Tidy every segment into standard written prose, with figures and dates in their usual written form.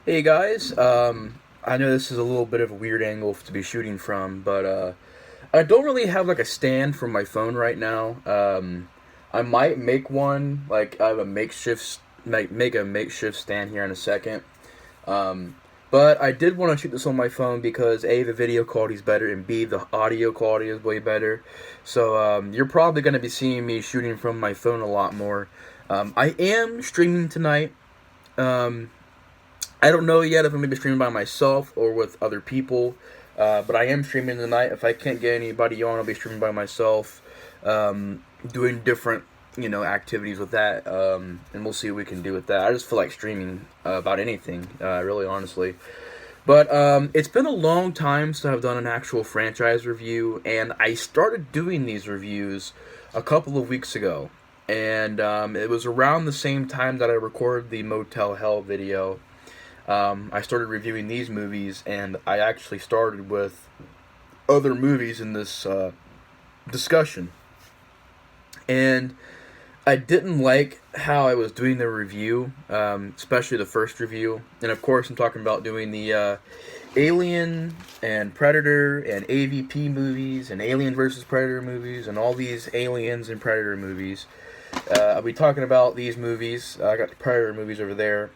Hey guys, I know this is a little bit of a weird angle to be shooting from, but I don't really have like a stand for my phone right now. I might make one, like I have a make a makeshift stand here in a second. Um, but I did want to shoot this on my phone because A, the video quality is better, and B, the audio quality is way better. So you're probably going to be seeing me shooting from my phone a lot more. I am streaming tonight. Um, I don't know yet if I'm gonna be streaming by myself or with other people, but I am streaming tonight. If I can't get anybody on, I'll be streaming by myself, doing different activities with that, and we'll see what we can do with that. I just feel like streaming about anything, really honestly. But it's been a long time since I've done an actual franchise review, and I started doing these reviews a couple of weeks ago. And it was around the same time that I recorded the Motel Hell video. I started reviewing these movies, and I actually started with other movies in this discussion. And I didn't like how I was doing the review, especially the first review. And of course, I'm talking about doing the Alien and Predator and AVP movies and Alien versus Predator movies and all these Aliens and Predator movies. I'll be talking about these movies. I got the Predator movies over there.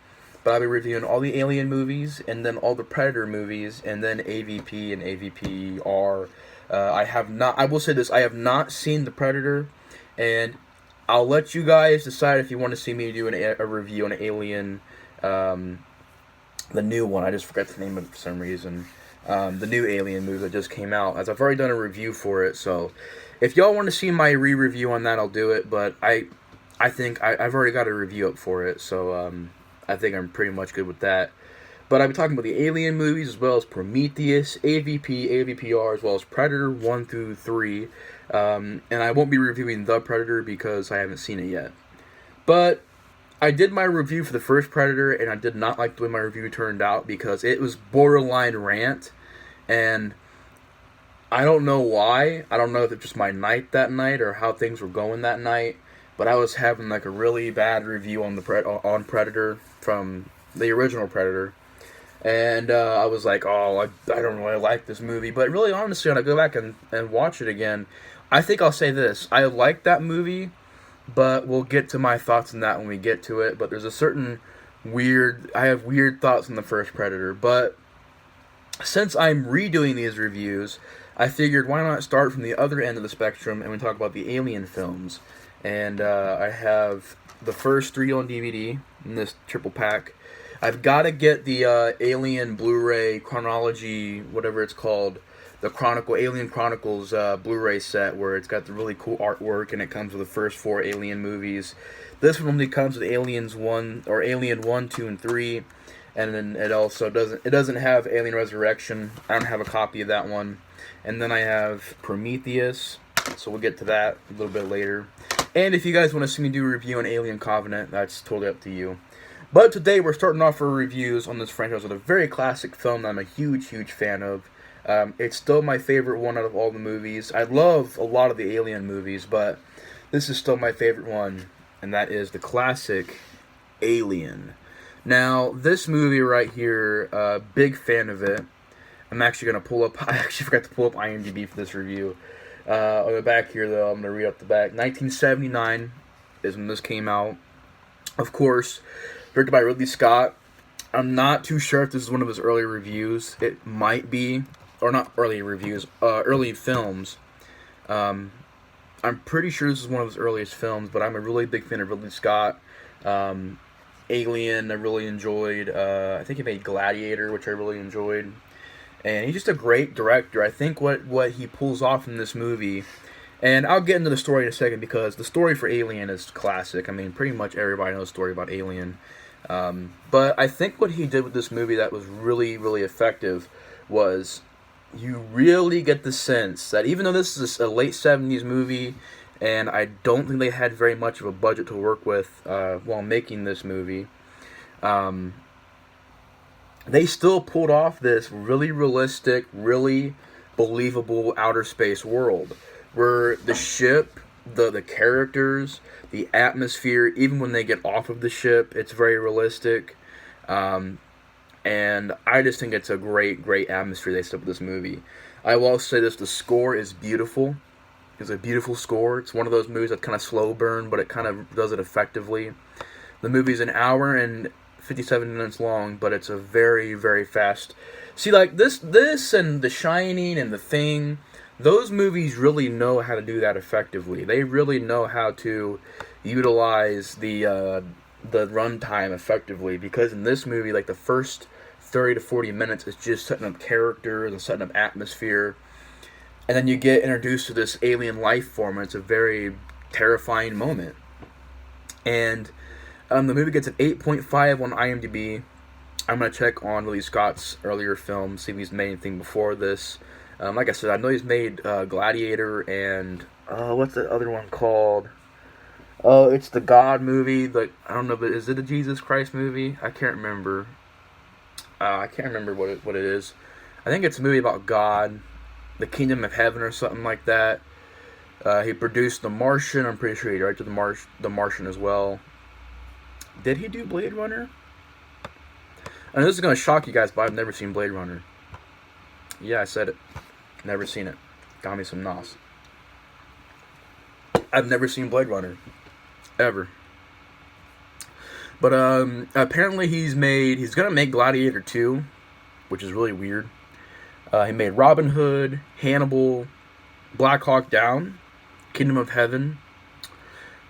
But I'll be reviewing all the Alien movies and then all the Predator movies and then AVP and AVPR. I have not. I will say this: I have not seen the Predator, and I'll let you guys decide if you want to see me do a review on Alien, the new one. I just forgot the name of it for some reason. The new Alien movie that just came out, as I've already done a review for it. So, if y'all want to see my re-review on that, I'll do it. But I think I've already got a review up for it. So, I think I'm pretty much good with that. But I'll be talking about the Alien movies as well as Prometheus, AVP, AVPR, as well as Predator 1 through 3. And I won't be reviewing The Predator because I haven't seen it yet. But I did my review for the first Predator, and I did not like the way my review turned out because it was borderline rant. And I don't know why. I don't know if it's just my night that night or how things were going that night. But I was having like a really bad review on on Predator from the original Predator, and I was like, oh, I don't really like this movie. But really, honestly, when I go back and watch it again, I think I'll say this: I like that movie, but we'll get to my thoughts on that when we get to it. But there's a certain I have weird thoughts on the first Predator, but since I'm redoing these reviews, I figured why not start from the other end of the spectrum and we talk about the Alien films. And I have the first three on DVD in this triple pack. I've got to get the Alien Blu-ray chronology, whatever it's called, the Alien Chronicles Blu-ray set, where it's got the really cool artwork and it comes with the first four Alien movies. This one only comes with Aliens One or Alien 1, 2, and 3, and then it also doesn't have Alien Resurrection. I don't have a copy of that one. And then I have Prometheus, so we'll get to that a little bit later. And if you guys want to see me do a review on Alien Covenant, that's totally up to you. But today we're starting off our reviews on this franchise with a very classic film that I'm a huge, huge fan of. It's still my favorite one out of all the movies. I love a lot of the Alien movies, but this is still my favorite one, and that is the classic Alien. Now, this movie right here, big fan of it. I'm actually going to pull up, I actually forgot to pull up IMDb for this review. On the back here, though, I'm going to read up the back. 1979 is when this came out. Of course, directed by Ridley Scott. I'm not too sure if this is one of his early reviews. It might be, or not early reviews, early films. I'm pretty sure this is one of his earliest films, but I'm a really big fan of Ridley Scott. Alien, I really enjoyed. I think he made Gladiator, which I really enjoyed. And he's just a great director. I think what he pulls off in this movie, and I'll get into the story in a second because the story for Alien is classic. I mean, pretty much everybody knows the story about Alien. But I think what he did with this movie that was really, really effective was you really get the sense that even though this is a late 70s movie, and I don't think they had very much of a budget to work with while making this movie, they still pulled off this really realistic, really believable outer space world where the ship, the characters, the atmosphere, even when they get off of the ship, it's very realistic. Um, and I just think it's a great atmosphere they set up with this movie. I will also say this: the score is beautiful. It's a beautiful score. It's one of those movies that kind of slow burn, but it kind of does it effectively. The movie's an hour and 57 minutes long, but it's a very fast. See, like this and The Shining and The Thing, those movies really know how to do that effectively. They really know how to utilize the runtime effectively, because in this movie, like, the first 30 to 40 minutes is just setting up characters and setting up atmosphere, and then you get introduced to this alien life form, and it's a very terrifying moment. And the movie gets an 8.5 on IMDb. I'm going to check on Ridley Scott's earlier films, see if he's made anything before this. Like I said, I know he's made Gladiator and what's the other one called? Oh, it's the God movie. Like, I don't know, but is it a Jesus Christ movie? I can't remember. I can't remember what it is. I think it's a movie about God, the Kingdom of Heaven, or something like that. He produced The Martian. I'm pretty sure he directed The Martian as well. Did he do Blade Runner? And this is going to shock you guys, but I've never seen Blade Runner. Yeah, I said it. Never seen it. Got me some nos. I've never seen Blade Runner. Ever. But apparently he's going to make Gladiator 2, which is really weird. He made Robin Hood, Hannibal, Black Hawk Down, Kingdom of Heaven,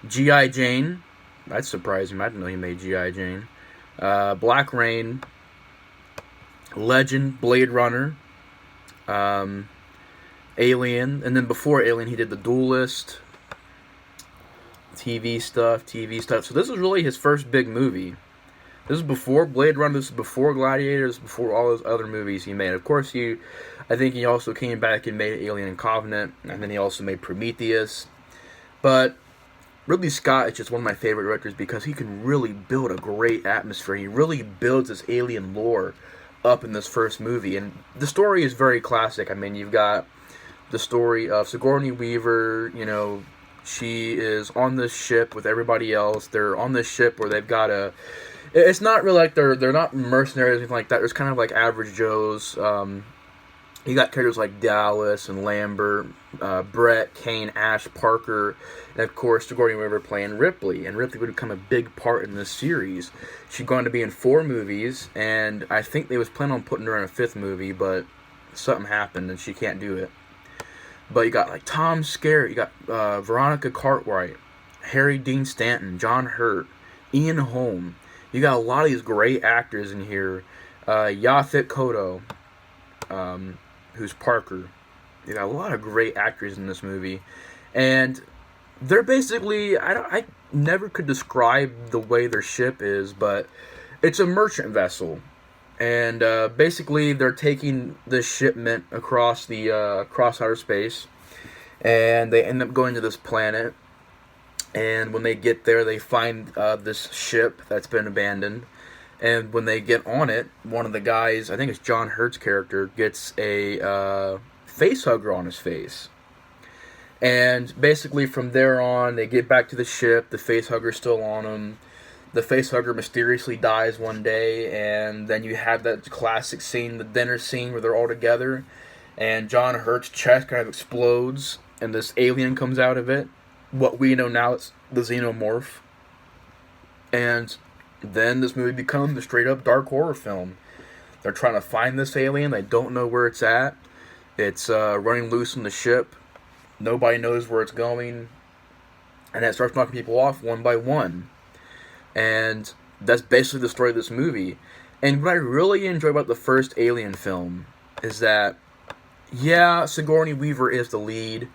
G.I. Jane. That's surprising. I didn't know he made G.I. Jane. Black Rain, Legend, Blade Runner, Alien, and then before Alien he did The Duelist, TV stuff. So this was really his first big movie. This is before Blade Runner, this is before Gladiator, this is before all those other movies he made. Of course, I think he also came back and made Alien Covenant, and then he also made Prometheus. But Ridley Scott is just one of my favorite directors because he can really build a great atmosphere. He really builds this alien lore up in this first movie. And the story is very classic. I mean, you've got the story of Sigourney Weaver. You know, she is on this ship with everybody else. They're on this ship where they've got a... It's not really like they're not mercenaries or anything like that. There's kind of like average Joes. You got characters like Dallas and Lambert, Brett, Kane, Ash, Parker, and of course Sigourney Weaver playing Ripley. And Ripley would become a big part in this series. She's going to be in 4 movies, and I think they was planning on putting her in a 5th movie, but something happened and she can't do it. But you got like Tom Skerritt, you got Veronica Cartwright, Harry Dean Stanton, John Hurt, Ian Holm. You got a lot of these great actors in here. Yaphet Kotto, who's Parker. You got a lot of great actors in this movie, and they're basically I never could describe the way their ship is, but it's a merchant vessel, and basically they're taking this shipment across outer space, and they end up going to this planet. And when they get there, they find this ship that's been abandoned. And when they get on it, one of the guys, I think it's John Hurt's character, gets a face hugger on his face. And basically from there on, they get back to the ship. The face hugger's still on him. The face hugger mysteriously dies one day. And then you have that classic scene, the dinner scene, where they're all together. And John Hurt's chest kind of explodes. And this alien comes out of it. What we know now is the Xenomorph. And then this movie becomes a straight up dark horror film. They're trying to find this alien. They don't know where it's at. It's running loose on the ship. Nobody knows where it's going. And it starts knocking people off one by one. And that's basically the story of this movie. And what I really enjoy about the first Alien film is that, yeah, Sigourney Weaver is the lead,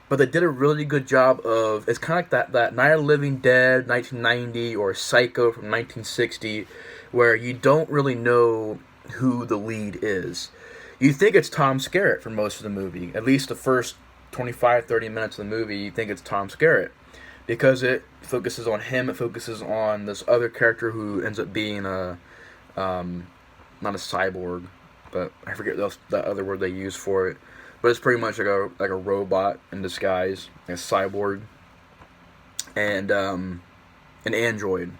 but they did a really good job of... It's kind of like that Night of the Living Dead, 1990, or Psycho from 1960, where you don't really know who the lead is. You think it's Tom Skerritt for most of the movie. At least the first 25, 30 minutes of the movie, you think it's Tom Skerritt. Because it focuses on him, it focuses on this other character who ends up being a... not a cyborg, but I forget the other word they use for it. But it's pretty much like a robot in disguise, a cyborg, and an android.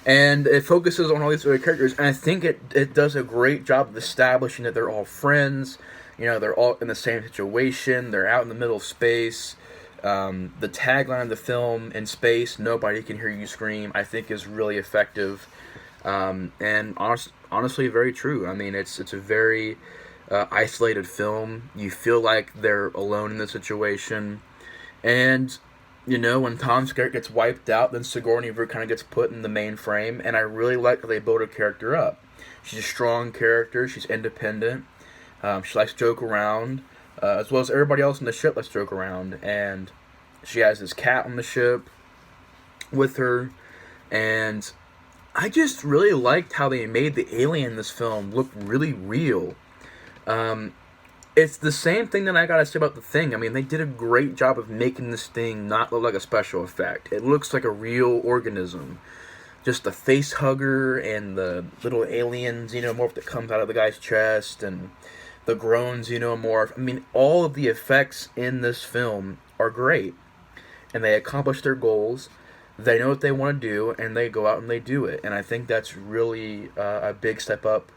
And it focuses on all these other characters, and I think it does a great job of establishing that they're all friends. You know, they're all in the same situation. They're out in the middle of space. The tagline of the film, "In space, nobody can hear you scream," I think is really effective, and honestly, very true. I mean, it's a very isolated film. You feel like they're alone in the situation, and you know, when Tom Skerritt gets wiped out, then Sigourney Weaver kind of gets put in the main frame, and I really like how they build her character up. She's a strong character. She's independent. She likes to joke around, as well as everybody else on the ship likes to joke around. And she has this cat on the ship with her, and I just really liked how they made the alien in this film look really real. Um, it's the same thing that I gotta say about the Thing. I mean, they did a great job of making this thing not look like a special effect. It looks like a real organism. Just the face hugger and the little alien xenomorph that comes out of the guy's chest and the groan xenomorph. I mean, all of the effects in this film are great. And they accomplish their goals. They know what they want to do, and they go out and they do it. And I think that's really a big step up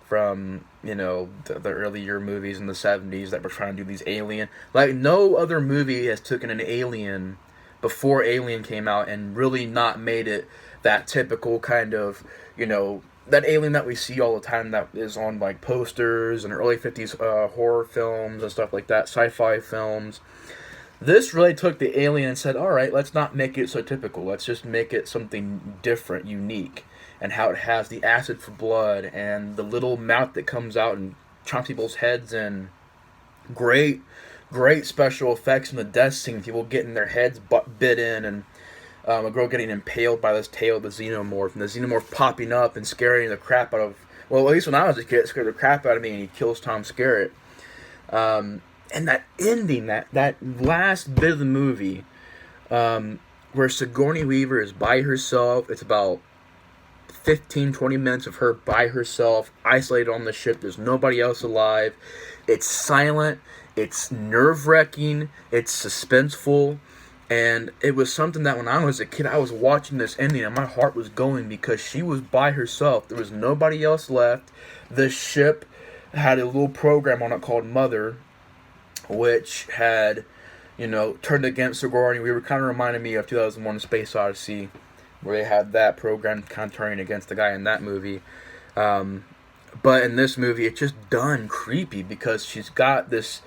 from the earlier movies in the 70s that were trying to do these alien. Like, no other movie has taken an alien before Alien came out and really not made it that typical kind of, that alien that we see all the time that is on like posters and early 50s horror films and stuff like that, sci-fi films. This really took the alien and said, all right, let's not make it so typical. Let's just make it something different, unique. And how it has the acid for blood and the little mouth that comes out and chomps people's heads in. Great, great special effects in the death scene. People getting their heads bit in, and a girl getting impaled by this tail of the xenomorph. And the xenomorph popping up and scaring the crap out of... Well, at least when I was a kid, it scared the crap out of me, and he kills Tom Skerritt. And that ending, that last bit of the movie, where Sigourney Weaver is by herself, it's about 15-20 minutes of her by herself, isolated on the ship, there's nobody else alive, it's silent, it's nerve-wracking, it's suspenseful, and it was something that when I was a kid, I was watching this ending and my heart was going because she was by herself, there was nobody else left. The ship had a little program on it called Mother, which had, turned against Sigourney Weaver. Kind of reminded me of 2001: Space Odyssey, where they had that program kind of turning against the guy in that movie. But in this movie, it's just done creepy because she's got this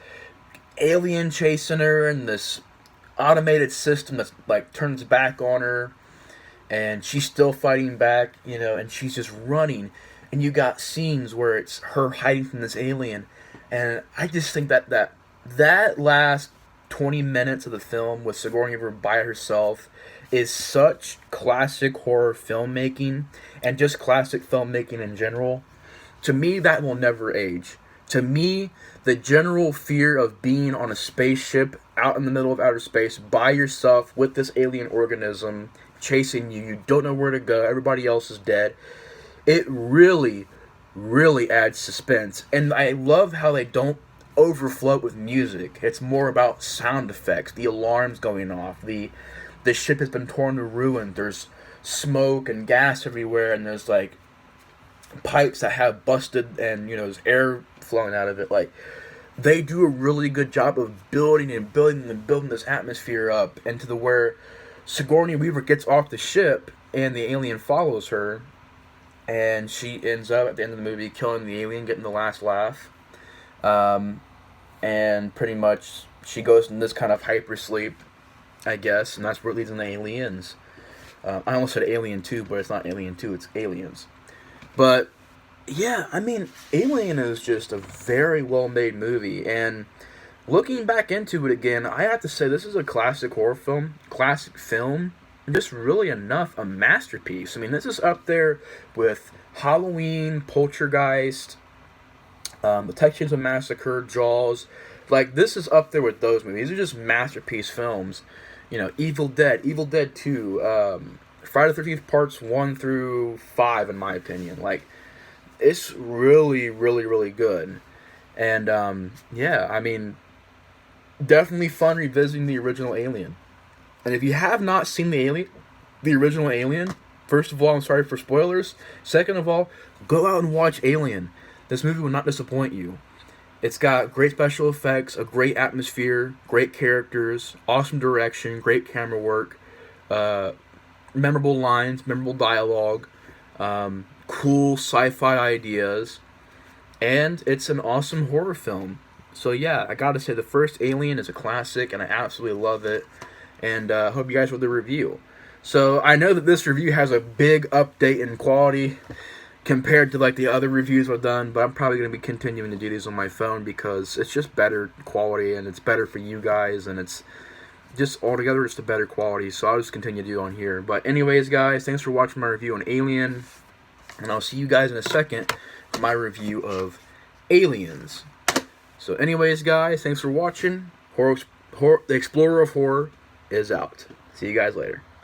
alien chasing her and this automated system that's like turns back on her, and she's still fighting back, and she's just running. And you got scenes where it's her hiding from this alien, and I just think that last 20 minutes of the film with Sigourney Weaver by herself is such classic horror filmmaking and just classic filmmaking in general. To me, that will never age. To me, the general fear of being on a spaceship out in the middle of outer space by yourself with this alien organism chasing you, you don't know where to go, everybody else is dead, it really, really adds suspense. And I love how they don't overflow with music. It's more about sound effects, the alarms going off, the ship has been torn to ruin, there's smoke and gas everywhere, and there's like pipes that have busted, and there's air flowing out of it. Like, they do a really good job of building this atmosphere up, and to the where Sigourney Weaver gets off the ship and the alien follows her, and she ends up at the end of the movie killing the alien, getting the last laugh. And pretty much she goes in this kind of hypersleep, I guess, and that's where it leads into Aliens. I almost said Alien 2, but it's not Alien 2, it's Aliens. But, yeah, I mean, Alien is just a very well-made movie, and looking back into it again, I have to say this is a classic horror film, just really enough a masterpiece. I mean, this is up there with Halloween, Poltergeist, the Texas Massacre, Jaws. Like, this is up there with those movies. These are just masterpiece films. Evil Dead 2, Friday the 13th parts 1 through 5, in my opinion. Like, it's really, really, really good. And, yeah, I mean, definitely fun revisiting the original Alien. And if you have not seen the original Alien, First of all, I'm sorry for spoilers. Second of all, go out and watch Alien. This movie will not disappoint you. It's got great special effects, a great atmosphere, great characters, awesome direction, great camera work, memorable lines, memorable dialogue, cool sci-fi ideas, and it's an awesome horror film. So yeah, I gotta say the first Alien is a classic, and I absolutely love it. And I hope you guys with the review. So I know that this review has a big update in quality compared to like the other reviews I've done, but I'm probably going to be continuing to do these on my phone because it's just better quality and it's better for you guys, and it's just altogether just a better quality. So I'll just continue to do on here. But anyways, guys, thanks for watching my review on Alien, and I'll see you guys in a second for my review of Aliens. So anyways, guys, thanks for watching. The Explorer of Horror is out. See you guys later.